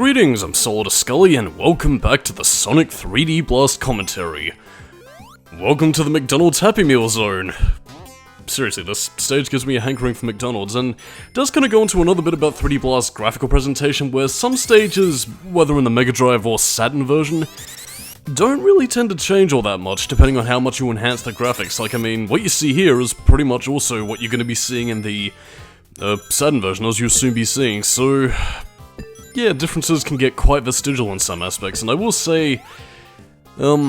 Greetings, I'm Solidus-Skully, and welcome back to the Sonic 3D Blast commentary. Welcome to the McDonald's Happy Meal Zone. Seriously, this stage gives me a hankering for McDonald's, and does kind of go into another bit about 3D Blast's graphical presentation, where some stages, whether in the Mega Drive or Saturn version, don't really tend to change all that much, depending on how much you enhance the graphics. Like, I mean, what you see here is pretty much also what you're going to be seeing in the Saturn version, as you'll soon be seeing, so yeah, differences can get quite vestigial in some aspects, and I will say, yeah,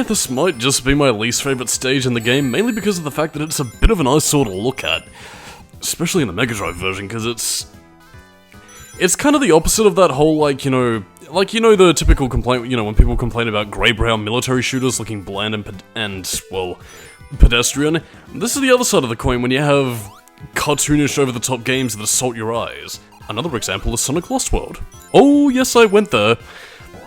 this might just be my least favourite stage in the game, mainly because of the fact that it's a bit of an eyesore to look at, especially in the Mega Drive version, because it's kind of the opposite of that whole, like, you know the typical complaint, when people complain about grey-brown military shooters looking bland and, well, pedestrian. This is the other side of the coin when you have cartoonish over-the-top games that assault your eyes. Another example is Sonic Lost World. Oh, yes, I went there.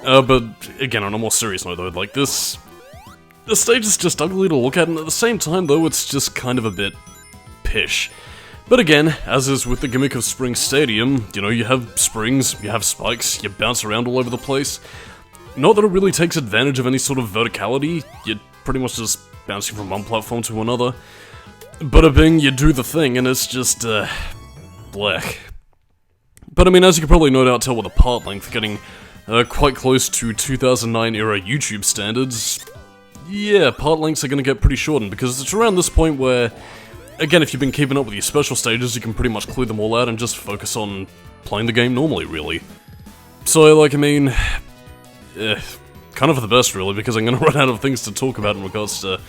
But, again, on a more serious note, though, like, the stage is just ugly to look at, and at the same time, though, it's just kind of a bit pish. But again, as is with the gimmick of Spring Stadium, you have springs, you have spikes, you bounce around all over the place. Not that it really takes advantage of any sort of verticality, you're pretty much just bouncing from one platform to another. Bada bing, you do the thing, and it's just, blech. But I mean, as you can probably no doubt tell with the part length getting quite close to 2009 era YouTube standards, yeah, part lengths are going to get pretty shortened, because it's around this point where, again, if you've been keeping up with your special stages, you can pretty much clear them all out and just focus on playing the game normally, really. So, like, I mean, kind of for the best, really, because I'm going to run out of things to talk about in regards to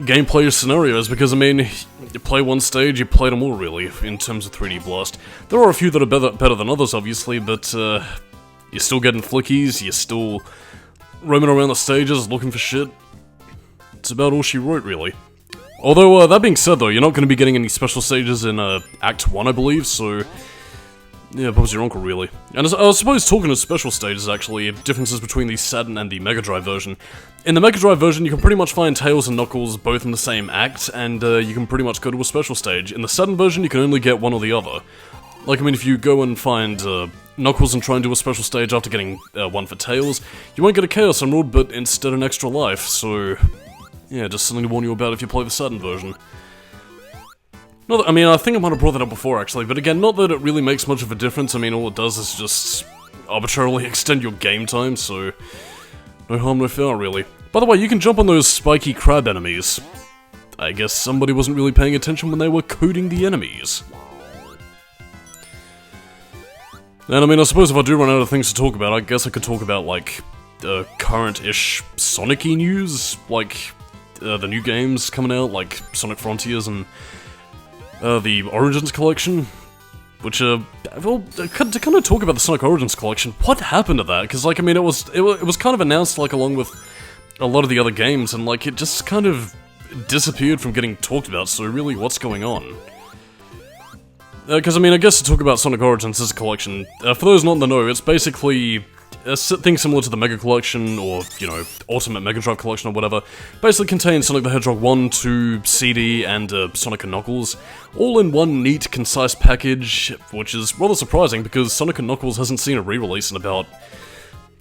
gameplay scenarios, because, I mean, you play one stage, you play them all, really, in terms of 3D Blast. There are a few that are better than others, obviously, but, you're still getting flickies, you're still roaming around the stages, looking for shit. It's about all she wrote, really. Although, that being said, though, you're not going to be getting any special stages in, Act 1, I believe, so yeah, Bob's your uncle, really. And I suppose talking of special stages, actually, differences between the Saturn and the Mega Drive version. In the Mega Drive version, you can pretty much find Tails and Knuckles both in the same act, and you can pretty much go to a special stage. In the Saturn version, you can only get one or the other. Like, I mean, if you go and find Knuckles and try and do a special stage after getting one for Tails, you won't get a Chaos Emerald, but instead an extra life, so yeah, just something to warn you about if you play the Saturn version. Not that, I mean, I think I might have brought that up before, actually, but again, not that it really makes much of a difference. I mean, all it does is just arbitrarily extend your game time, so no harm, no foul, really. By the way, you can jump on those spiky crab enemies. I guess somebody wasn't really paying attention when they were coding the enemies. And I mean, I suppose if I do run out of things to talk about, I guess I could talk about, like, current-ish Sonic-y news, like the new games coming out, like Sonic Frontiers and the Origins collection, which, well, to kind of talk about the Sonic Origins collection, what happened to that? Because, like, I mean, it was kind of announced, like, along with a lot of the other games, and, like, it just kind of disappeared from getting talked about, so really, what's going on? Because, I mean, I guess to talk about Sonic Origins as a collection, for those not in the know, it's basically a thing similar to the Mega Collection, or, Ultimate Mega Drive Collection, or whatever. Basically contains Sonic the Hedgehog 1, 2, CD, and Sonic & Knuckles, all in one neat, concise package, which is rather surprising, because Sonic & Knuckles hasn't seen a re-release in about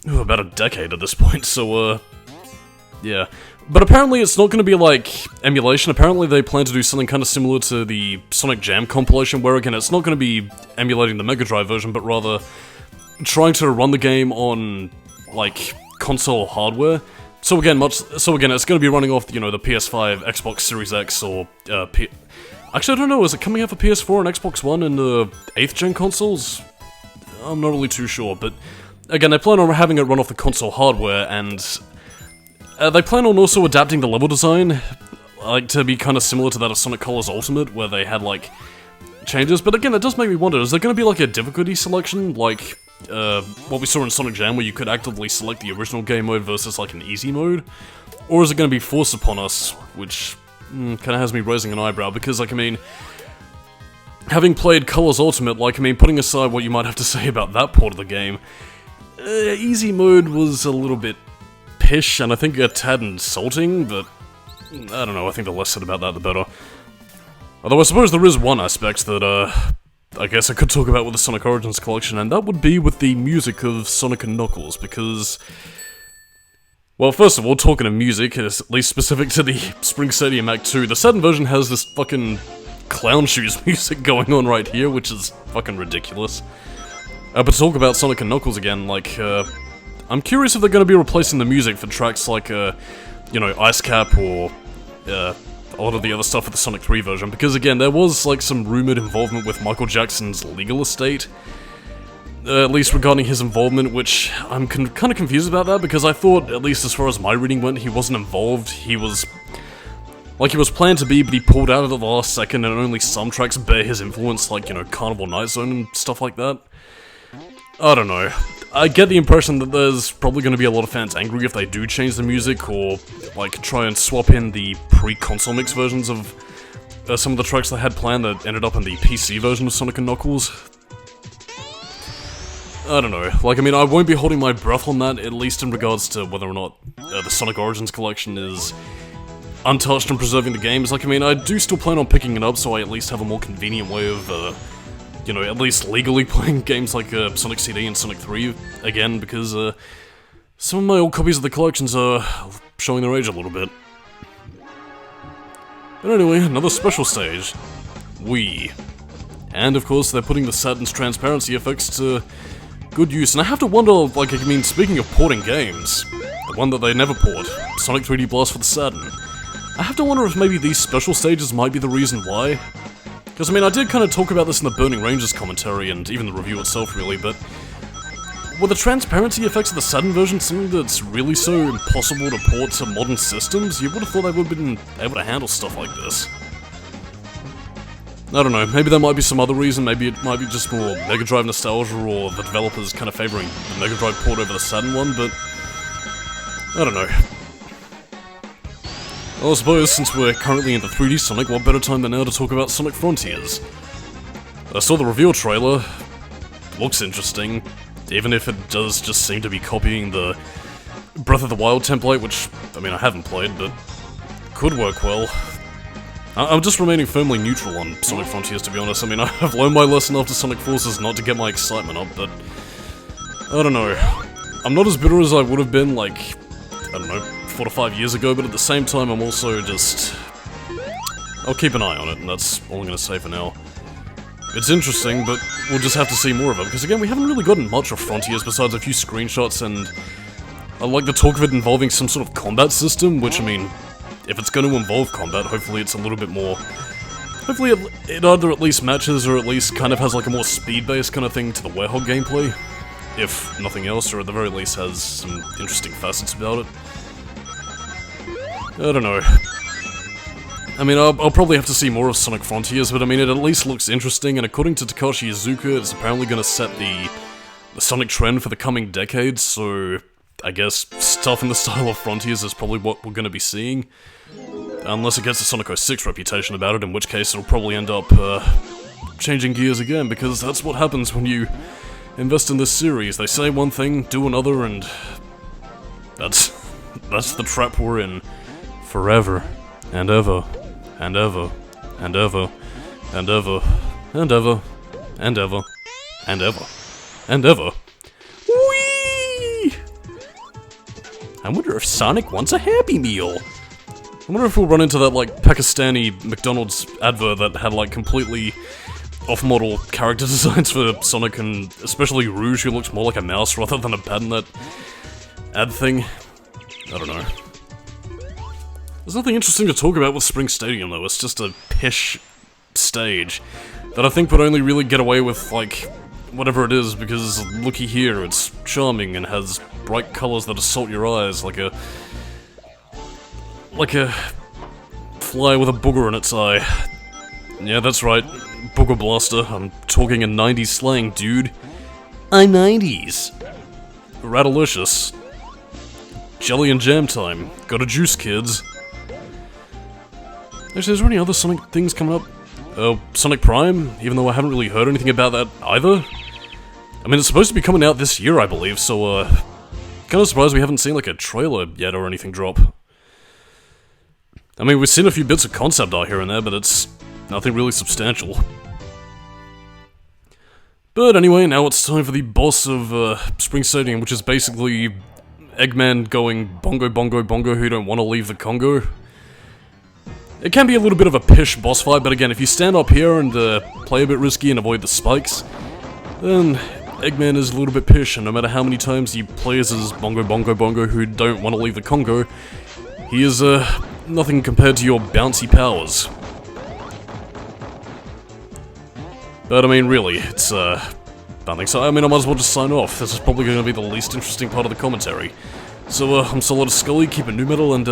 a decade at this point, so, yeah. But apparently it's not going to be like emulation. Apparently they plan to do something kind of similar to the Sonic Jam compilation, where again, it's not going to be emulating the Mega Drive version, but rather trying to run the game on, like, console hardware. So again, it's going to be running off, the PS5, Xbox Series X, or, actually, I don't know, is it coming out for PS4 and Xbox One and the 8th gen consoles? I'm not really too sure, but again, they plan on having it run off the console hardware, and they plan on also adapting the level design, like, to be kind of similar to that of Sonic Colors Ultimate, where they had, like, changes. But again, that does make me wonder, is there going to be, like, a difficulty selection, like what we saw in Sonic Jam, where you could actively select the original game mode versus, like, an easy mode? Or is it going to be forced upon us, which kind of has me raising an eyebrow, because, like, I mean, having played Colors Ultimate, like, I mean, putting aside what you might have to say about that port of the game, easy mode was a little bit pish, and I think a tad insulting, but I don't know, I think the less said about that, the better. Although I suppose there is one aspect that, I guess I could talk about with the Sonic Origins collection, and that would be with the music of Sonic & Knuckles, because... Well, first of all, talking of music, at least specific to the Spring Stadium Act 2, the Saturn version has this fucking clown shoes music going on right here, which is fucking ridiculous. But to talk about Sonic & Knuckles again, like, I'm curious if they're gonna be replacing the music for tracks like, you know, Ice Cap or, a lot of the other stuff with the Sonic 3 version, because again, there was, like, some rumored involvement with Michael Jackson's legal estate, at least regarding his involvement, which I'm kind of confused about that, because I thought, at least as far as my reading went, he wasn't involved. He was... like, he was planned to be, but he pulled out at the last second, and only some tracks bear his influence, like, you know, Carnival Night Zone and stuff like that. I don't know. I get the impression that there's probably going to be a lot of fans angry if they do change the music, or, like, try and swap in the pre-console mix versions of some of the tracks they had planned that ended up in the PC version of Sonic & Knuckles. I don't know. Like, I mean, I won't be holding my breath on that, at least in regards to whether or not the Sonic Origins collection is untouched and preserving the games. Like, I mean, I do still plan on picking it up, so I at least have a more convenient way of, you know, at least legally playing games like Sonic CD and Sonic 3 again, because some of my old copies of the collections are showing their age a little bit. But anyway, another special stage. Wii. And of course, they're putting the Saturn's transparency effects to good use, and I have to wonder, like, I mean, speaking of porting games, the one that they never port, Sonic 3D Blast for the Saturn, I have to wonder if maybe these special stages might be the reason why. Because, I mean, I did kind of talk about this in the Burning Rangers commentary, and even the review itself, really, but were the transparency effects of the Saturn version something that's really so impossible to port to modern systems? You would have thought they would have been able to handle stuff like this. I don't know, maybe there might be some other reason, maybe it might be just more Mega Drive nostalgia, or the developers kind of favouring the Mega Drive port over the Saturn one, but I don't know. Well, I suppose since we're currently in the 3D Sonic, what better time than now to talk about Sonic Frontiers? I saw the reveal trailer, looks interesting, even if it does just seem to be copying the Breath of the Wild template, which, I mean, I haven't played, but could work well. I'm just remaining firmly neutral on Sonic Frontiers, to be honest. I mean, I've learned my lesson after Sonic Forces not to get my excitement up, but I don't know. I'm not as bitter as I would have been, like, I don't know, 4 to 5 years ago, but at the same time, I'm also just... I'll keep an eye on it, and that's all I'm gonna say for now. It's interesting, but we'll just have to see more of it, because again, we haven't really gotten much of Frontiers besides a few screenshots, and I like the talk of it involving some sort of combat system, which, I mean, if it's going to involve combat, hopefully it's a little bit more... Hopefully it either at least matches, or at least kind of has like a more speed-based kind of thing to the Werehog gameplay, if nothing else, or at the very least has some interesting facets about it. I don't know. I mean, I'll probably have to see more of Sonic Frontiers, but I mean, it at least looks interesting, and according to Takashi Iizuka, it's apparently going to set the Sonic trend for the coming decades, so I guess stuff in the style of Frontiers is probably what we're going to be seeing. Unless it gets a Sonic 06 reputation about it, in which case it'll probably end up changing gears again, because that's what happens when you invest in this series. They say one thing, do another, and that's the trap we're in. Forever, and ever, and ever, and ever, and ever, and ever, and ever, and ever, and ever. Whee! I wonder if Sonic wants a Happy Meal. I wonder if we'll run into that, like, Pakistani McDonald's advert that had, like, completely off-model character designs for Sonic, and especially Rouge, who looks more like a mouse rather than a bat in that ad thing. I don't know. There's nothing interesting to talk about with Spring Stadium, though. It's just a pish stage that I think would only really get away with, like, whatever it is, because looky here, it's charming and has bright colors that assault your eyes, like a fly with a booger in its eye. Yeah, that's right, Booger Blaster. I'm talking in 90s slang, dude. I'm 90s. Ratalicious. Jelly and jam time. Gotta juice, kids. Actually, is there any other Sonic things coming up? Sonic Prime, even though I haven't really heard anything about that either. I mean, it's supposed to be coming out this year, I believe, so, kinda surprised we haven't seen, like, a trailer yet or anything drop. I mean, we've seen a few bits of concept art here and there, but it's nothing really substantial. But anyway, now it's time for the boss of Spring Stadium, which is basically Eggman going bongo bongo bongo who don't want to leave the Congo. It can be a little bit of a pish boss fight, but again, if you stand up here and play a bit risky and avoid the spikes, then Eggman is a little bit pish, and no matter how many times he plays as bongo bongo bongo who don't want to leave the Congo, he is nothing compared to your bouncy powers. But I mean, really, it's nothing. So I mean, I might as well just sign off. This is probably going to be the least interesting part of the commentary. So I'm Solidus-Skully, keep it new metal, and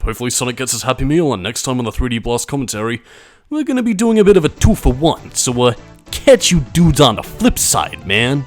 hopefully Sonic gets his Happy Meal, and next time on the 3D Blast commentary, we're gonna be doing a bit of a 2-for-1, so catch you dudes on the flip side, man!